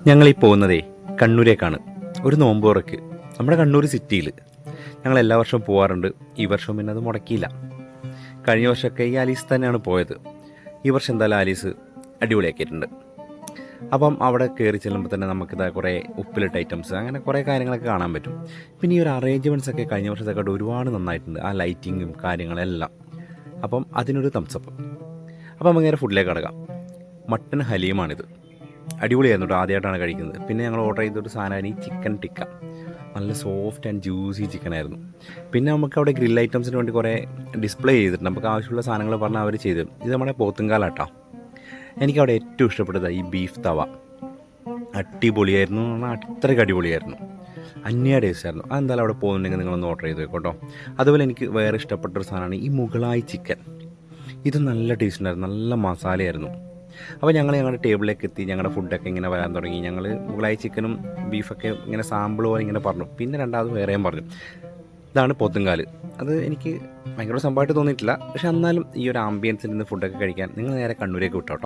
ഞങ്ങളീ പോകുന്നതേ കണ്ണൂരേക്കാണ്. ഒരു നോമ്പ് തുറക്ക് നമ്മുടെ കണ്ണൂർ സിറ്റിയിൽ ഞങ്ങൾ എല്ലാ വർഷവും പോകാറുണ്ട്. ഈ വർഷവും പിന്നെ അത് മുടക്കിയില്ല. കഴിഞ്ഞ വർഷമൊക്കെ ഈ ആലീസ് തന്നെയാണ് പോയത്. ഈ വർഷം എന്തായാലും ആലീസ് അടിപൊളിയാക്കിയിട്ടുണ്ട്. അപ്പം അവിടെ കയറി ചെല്ലുമ്പോൾ തന്നെ നമുക്കിതാ കുറേ ഉപ്പിലിട്ട ഐറ്റംസ് അങ്ങനെ കുറേ കാര്യങ്ങളൊക്കെ കാണാൻ പറ്റും. പിന്നെ ഈ ഒരു അറേഞ്ച്മെൻറ്റ്സ് ഒക്കെ കഴിഞ്ഞ വർഷത്തെക്കാട്ട് ഒരുപാട് നന്നായിട്ടുണ്ട്. ആ ലൈറ്റിങ്ങും കാര്യങ്ങളെല്ലാം. അപ്പം അതിനൊരു തംസപ്പ്. അപ്പം അങ്ങനെ ഫുഡിലേക്ക് കടക്കാം. മട്ടൻ ഹലീമാണിത്. അടിപൊളിയായിരുന്നു കേട്ടോ. ആദ്യമായിട്ടാണ് കഴിക്കുന്നത്. പിന്നെ ഞങ്ങൾ ഓർഡർ ചെയ്തൊരു സാധനമാണ് ഈ ചിക്കൻ ടിക്ക. നല്ല സോഫ്റ്റ് ആൻഡ് ജ്യൂസി ചിക്കനായിരുന്നു. പിന്നെ നമുക്ക് അവിടെ ഗ്രിൽ ഐറ്റംസിന് വേണ്ടി കുറേ ഡിസ്പ്ലേ ചെയ്തിട്ടുണ്ട്. നമുക്ക് ആവശ്യമുള്ള സാധനങ്ങൾ പറഞ്ഞാൽ അവർ ചെയ്തു തരും. ഇത് നമ്മുടെ പോത്തുംകാലാട്ടോ. എനിക്കവിടെ ഏറ്റവും ഇഷ്ടപ്പെട്ടത് ഈ ബീഫ് തവ. അടിപൊളിയായിരുന്നു എന്ന് പറഞ്ഞാൽ അത്രയ്ക്ക് അടിപൊളിയായിരുന്നു. അന്യ ടേസ്റ്റ് ആയിരുന്നു. അതെന്തായാലും അവിടെ പോകുന്നുണ്ടെങ്കിൽ നിങ്ങളൊന്ന് ഓർഡർ ചെയ്ത് കേട്ടോ. അതുപോലെ എനിക്ക് വേറെ ഇഷ്ടപ്പെട്ടൊരു സാധനമാണ് ഈ മുഗളായി ചിക്കൻ. ഇത് നല്ല ടേസ്റ്റ് ഉണ്ടായിരുന്നു, നല്ല മസാലയായിരുന്നു. അപ്പോൾ ഞങ്ങളുടെ ടേബിളിലേക്ക് എത്തി. ഞങ്ങളുടെ ഫുഡൊക്കെ ഇങ്ങനെ വരാൻ തുടങ്ങി. ഞങ്ങൾ മുഗളായി ചിക്കനും ബീഫൊക്കെ ഇങ്ങനെ സാമ്പിൾ പോലെ ഇങ്ങനെ പറഞ്ഞു. പിന്നെ രണ്ടാമത് വേറെയും പറഞ്ഞു. ഇതാണ് പോത്തുംകാല്. അത് എനിക്ക് ഭയങ്കര സംഭവമായിട്ട് തോന്നിയിട്ടില്ല. പക്ഷെ എന്നാലും ഈ ഒരു ആംബിയൻസിൽ നിന്ന് ഫുഡൊക്കെ കഴിക്കാൻ നിങ്ങൾ നേരെ കണ്ണൂരേക്ക് വിട്ടോ.